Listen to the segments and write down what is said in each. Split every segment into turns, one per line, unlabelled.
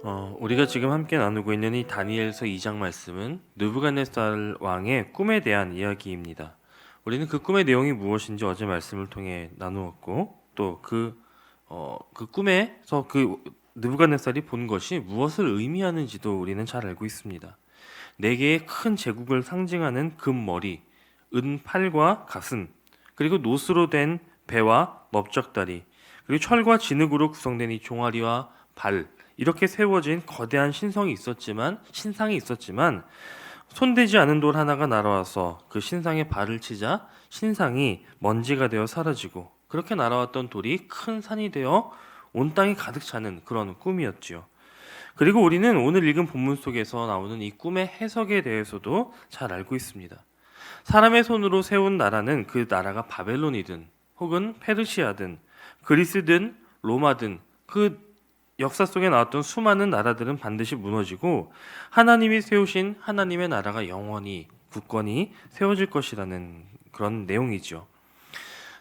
우리가 지금 함께 나누고 있는 이 다니엘서 2장 말씀은 느부갓네살 왕의 꿈에 대한 이야기입니다. 우리는 그 꿈의 내용이 무엇인지 어제 말씀을 통해 나누었고 또 그 꿈에서 그 느부갓네살이 본 것이 무엇을 의미하는지도 우리는 잘 알고 있습니다. 네 개의 큰 제국을 상징하는 금머리, 은팔과 가슴, 그리고 노스로 된 배와 넓적다리, 그리고 철과 진흙으로 구성된 이 종아리와 발, 이렇게 세워진 거대한 신상이 있었지만 손대지 않은 돌 하나가 날아와서 그 신상에 발을 치자 신상이 먼지가 되어 사라지고, 그렇게 날아왔던 돌이 큰 산이 되어 온 땅이 가득 차는 그런 꿈이었지요. 그리고 우리는 오늘 읽은 본문 속에서 나오는 이 꿈의 해석에 대해서도 잘 알고 있습니다. 사람의 손으로 세운 나라는 그 나라가 바벨론이든 혹은 페르시아든 그리스든 로마든 그 역사 속에 나왔던 수많은 나라들은 반드시 무너지고 하나님이 세우신 하나님의 나라가 영원히 굳건히 세워질 것이라는 그런 내용이죠.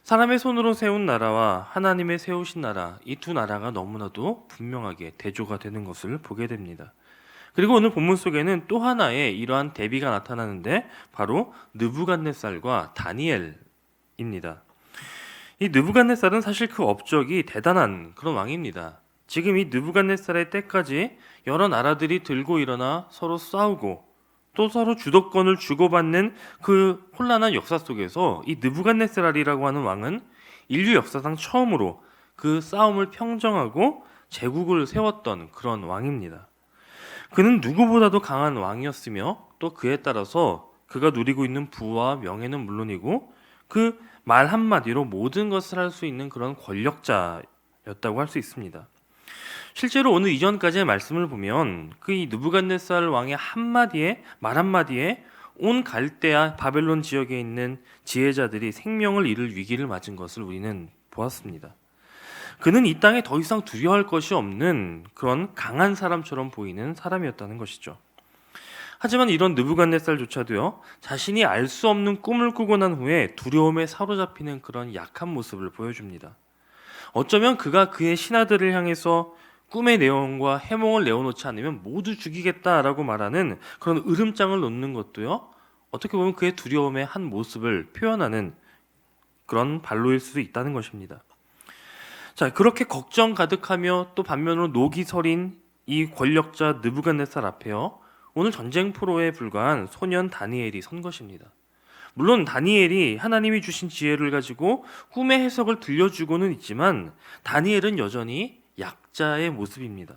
사람의 손으로 세운 나라와 하나님의 세우신 나라, 이 두 나라가 너무나도 분명하게 대조가 되는 것을 보게 됩니다. 그리고 오늘 본문 속에는 또 하나의 이러한 대비가 나타나는데 바로 느부갓네살과 다니엘입니다. 이 느부갓네살은 사실 그 업적이 대단한 그런 왕입니다. 지금 이 느부갓네살의 때까지 여러 나라들이 들고 일어나 서로 싸우고 또 서로 주도권을 주고받는 그 혼란한 역사 속에서 이 느부갓네살이라고 하는 왕은 인류 역사상 처음으로 그 싸움을 평정하고 제국을 세웠던 그런 왕입니다. 그는 누구보다도 강한 왕이었으며 또 그에 따라서 그가 누리고 있는 부와 명예는 물론이고 그 말 한마디로 모든 것을 할 수 있는 그런 권력자였다고 할 수 있습니다. 실제로 오늘 이전까지의 말씀을 보면 그 이 느부갓네살 왕의 말 한마디에 온 갈대아 바벨론 지역에 있는 지혜자들이 생명을 잃을 위기를 맞은 것을 우리는 보았습니다. 그는 이 땅에 더 이상 두려워할 것이 없는 그런 강한 사람처럼 보이는 사람이었다는 것이죠. 하지만 이런 느부갓네살조차도요, 자신이 알 수 없는 꿈을 꾸고 난 후에 두려움에 사로잡히는 그런 약한 모습을 보여줍니다. 어쩌면 그가 그의 신하들을 향해서 꿈의 내용과 해몽을 내어놓지 않으면 모두 죽이겠다라고 말하는 그런 으름장을 놓는 것도요, 어떻게 보면 그의 두려움의 한 모습을 표현하는 그런 발로일 수도 있다는 것입니다. 자, 그렇게 걱정 가득하며 또 반면으로 녹이 서린 이 권력자 느부갓네살 앞에요, 오늘 전쟁 프로에 불과한 소년 다니엘이 선 것입니다. 물론 다니엘이 하나님이 주신 지혜를 가지고 꿈의 해석을 들려주고는 있지만 다니엘은 여전히 약자의 모습입니다.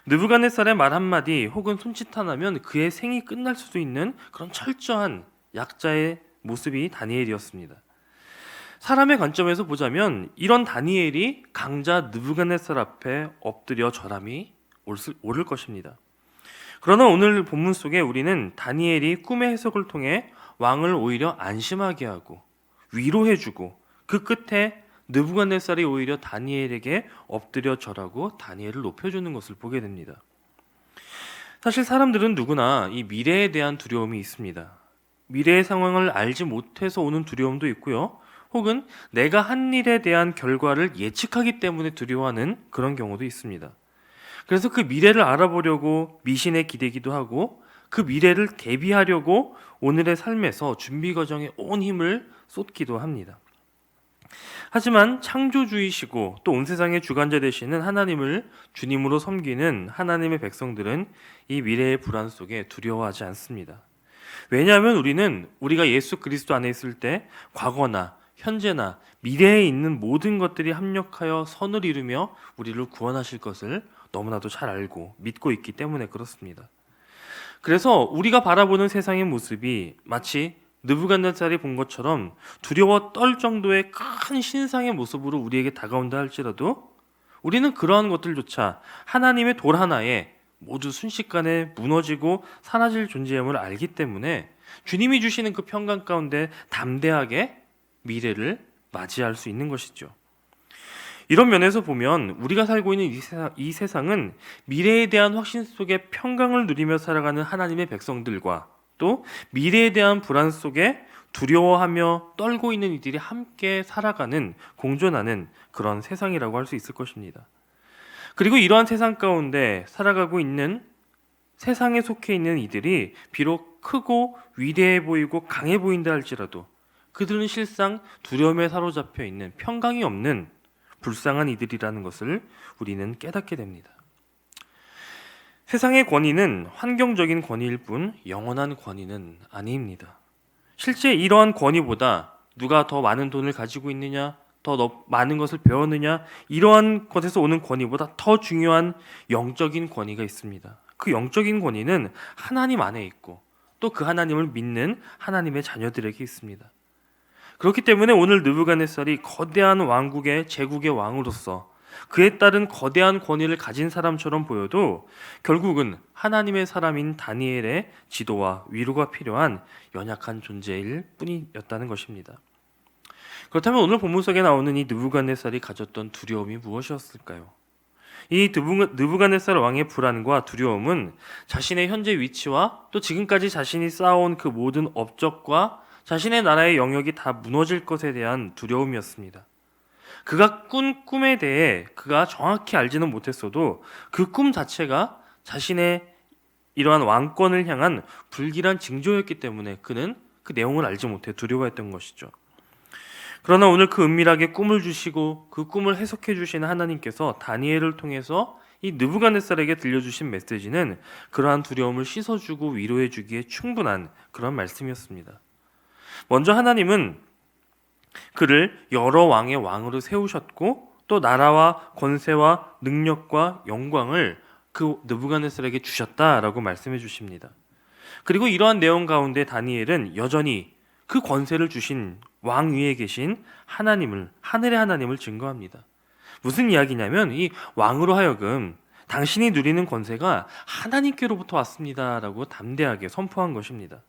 느부갓네살의 말 한마디 혹은 손짓 하나면 그의 생이 끝날 수도 있는 그런 철저한 약자의 모습이 다니엘이었습니다. 사람의 관점에서 보자면 이런 다니엘이 강자 느부갓네살 앞에 엎드려 절함이 옳을 것입니다. 그러나 오늘 본문 속에 우리는 다니엘이 꿈의 해석을 통해 왕을 오히려 안심하게 하고 위로해주고 그 끝에 느부갓네살이 오히려 다니엘에게 엎드려 절하고 다니엘을 높여주는 것을 보게 됩니다. 사실 사람들은 누구나 이 미래에 대한 두려움이 있습니다. 미래의 상황을 알지 못해서 오는 두려움도 있고요. 혹은 내가 한 일에 대한 결과를 예측하기 때문에 두려워하는 그런 경우도 있습니다. 그래서 그 미래를 알아보려고 미신에 기대기도 하고 그 미래를 대비하려고 오늘의 삶에서 준비 과정에 온 힘을 쏟기도 합니다. 하지만 창조주이시고 또 온 세상의 주관자 되시는 하나님을 주님으로 섬기는 하나님의 백성들은 이 미래의 불안 속에 두려워하지 않습니다. 왜냐하면 우리는 우리가 예수 그리스도 안에 있을 때 과거나 현재나 미래에 있는 모든 것들이 합력하여 선을 이루며 우리를 구원하실 것을 너무나도 잘 알고 믿고 있기 때문에 그렇습니다. 그래서 우리가 바라보는 세상의 모습이 마치 느부갓네살이 본 것처럼 두려워 떨 정도의 큰 신상의 모습으로 우리에게 다가온다 할지라도 우리는 그러한 것들조차 하나님의 돌 하나에 모두 순식간에 무너지고 사라질 존재임을 알기 때문에 주님이 주시는 그 평강 가운데 담대하게 미래를 맞이할 수 있는 것이죠. 이런 면에서 보면 우리가 살고 있는 이 세상은 미래에 대한 확신 속에 평강을 누리며 살아가는 하나님의 백성들과 또 미래에 대한 불안 속에 두려워하며 떨고 있는 이들이 함께 살아가는 공존하는 그런 세상이라고 할 수 있을 것입니다. 그리고 이러한 세상 가운데 살아가고 있는 세상에 속해 있는 이들이 비록 크고 위대해 보이고 강해 보인다 할지라도 그들은 실상 두려움에 사로잡혀 있는 평강이 없는 불쌍한 이들이라는 것을 우리는 깨닫게 됩니다. 세상의 권위는 환경적인 권위일 뿐 영원한 권위는 아닙니다. 실제 이러한 권위보다 누가 더 많은 돈을 가지고 있느냐, 더 많은 것을 배웠느냐, 이러한 것에서 오는 권위보다 더 중요한 영적인 권위가 있습니다. 그 영적인 권위는 하나님 안에 있고 또 그 하나님을 믿는 하나님의 자녀들에게 있습니다. 그렇기 때문에 오늘 느부갓네살이 거대한 왕국의 제국의 왕으로서 그에 따른 거대한 권위를 가진 사람처럼 보여도 결국은 하나님의 사람인 다니엘의 지도와 위로가 필요한 연약한 존재일 뿐이었다는 것입니다. 그렇다면 오늘 본문 속에 나오는 이 느부갓네살이 가졌던 두려움이 무엇이었을까요? 이 느부갓네살 왕의 불안과 두려움은 자신의 현재 위치와 또 지금까지 자신이 쌓아온 그 모든 업적과 자신의 나라의 영역이 다 무너질 것에 대한 두려움이었습니다. 그가 꾼 꿈에 대해 그가 정확히 알지는 못했어도 그 꿈 자체가 자신의 이러한 왕권을 향한 불길한 징조였기 때문에 그는 그 내용을 알지 못해 두려워했던 것이죠. 그러나 오늘 그 은밀하게 꿈을 주시고 그 꿈을 해석해 주시는 하나님께서 다니엘을 통해서 이 느부갓네살에게 들려주신 메시지는 그러한 두려움을 씻어주고 위로해 주기에 충분한 그런 말씀이었습니다. 먼저 하나님은 그를 여러 왕의 왕으로 세우셨고 또 나라와 권세와 능력과 영광을 그 느부갓네살에게 주셨다라고 말씀해 주십니다. 그리고 이러한 내용 가운데 다니엘은 여전히 그 권세를 주신 왕 위에 계신 하나님을, 하늘의 하나님을 증거합니다. 무슨 이야기냐면 이 왕으로 하여금 당신이 누리는 권세가 하나님께로부터 왔습니다라고 담대하게 선포한 것입니다.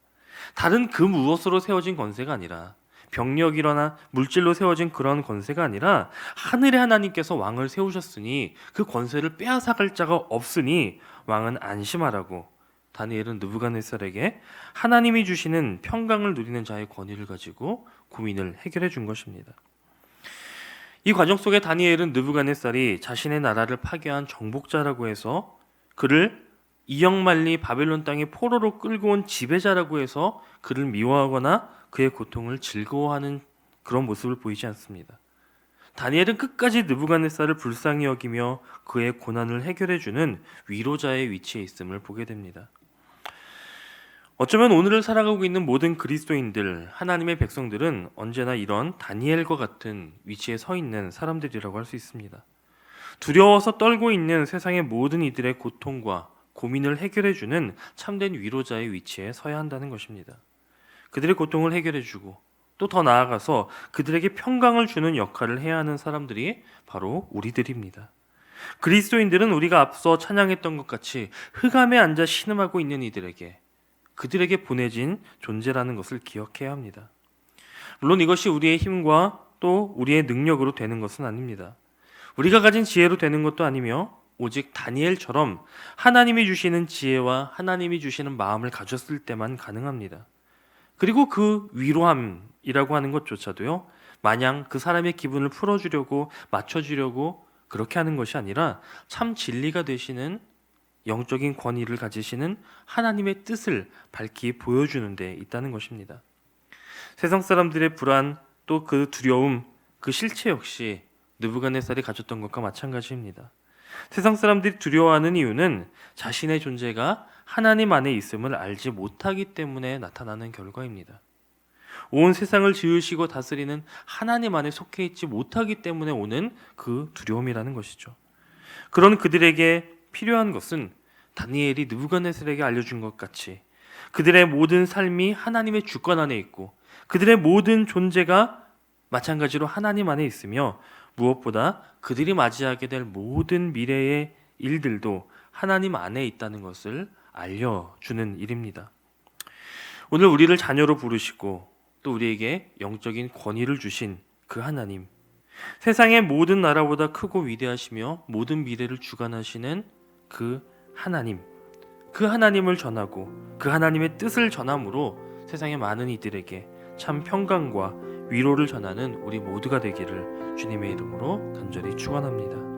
다른 그 무엇으로 세워진 권세가 아니라 병력이거나 물질로 세워진 그런 권세가 아니라 하늘의 하나님께서 왕을 세우셨으니 그 권세를 빼앗아갈 자가 없으니 왕은 안심하라고 다니엘은 느부갓네살에게 하나님이 주시는 평강을 누리는 자의 권위를 가지고 고민을 해결해 준 것입니다. 이 과정 속에 다니엘은 느부갓네살이 자신의 나라를 파괴한 정복자라고 해서 그를 이역만리 바벨론 땅에 포로로 끌고 온 지배자라고 해서 그를 미워하거나 그의 고통을 즐거워하는 그런 모습을 보이지 않습니다. 다니엘은 끝까지 느부갓네살을 불쌍히 여기며 그의 고난을 해결해주는 위로자의 위치에 있음을 보게 됩니다. 어쩌면 오늘을 살아가고 있는 모든 그리스도인들, 하나님의 백성들은 언제나 이런 다니엘과 같은 위치에 서 있는 사람들이라고 할 수 있습니다. 두려워서 떨고 있는 세상의 모든 이들의 고통과 고민을 해결해주는 참된 위로자의 위치에 서야 한다는 것입니다. 그들의 고통을 해결해주고 또 더 나아가서 그들에게 평강을 주는 역할을 해야 하는 사람들이 바로 우리들입니다. 그리스도인들은 우리가 앞서 찬양했던 것 같이 흑암에 앉아 신음하고 있는 이들에게 그들에게 보내진 존재라는 것을 기억해야 합니다. 물론 이것이 우리의 힘과 또 우리의 능력으로 되는 것은 아닙니다. 우리가 가진 지혜로 되는 것도 아니며 오직 다니엘처럼 하나님이 주시는 지혜와 하나님이 주시는 마음을 가졌을 때만 가능합니다. 그리고 그 위로함이라고 하는 것조차도요, 마냥 그 사람의 기분을 풀어주려고 맞춰주려고 그렇게 하는 것이 아니라 참 진리가 되시는 영적인 권위를 가지시는 하나님의 뜻을 밝히 보여주는 데 있다는 것입니다. 세상 사람들의 불안 또 그 두려움, 그 실체 역시 느부갓네살이 가졌던 것과 마찬가지입니다. 세상 사람들이 두려워하는 이유는 자신의 존재가 하나님 안에 있음을 알지 못하기 때문에 나타나는 결과입니다. 온 세상을 지으시고 다스리는 하나님 안에 속해 있지 못하기 때문에 오는 그 두려움이라는 것이죠. 그런 그들에게 필요한 것은 다니엘이 느부갓네살에게 알려준 것 같이 그들의 모든 삶이 하나님의 주권 안에 있고 그들의 모든 존재가 마찬가지로 하나님 안에 있으며 무엇보다 그들이 맞이하게 될 모든 미래의 일들도 하나님 안에 있다는 것을 알려주는 일입니다. 오늘 우리를 자녀로 부르시고 또 우리에게 영적인 권위를 주신 그 하나님, 세상의 모든 나라보다 크고 위대하시며 모든 미래를 주관하시는 그 하나님, 그 하나님을 전하고 그 하나님의 뜻을 전함으로 세상의 많은 이들에게 참 평강과 위로를 전하는 우리 모두가 되기를 주님의 이름으로 간절히 축원합니다.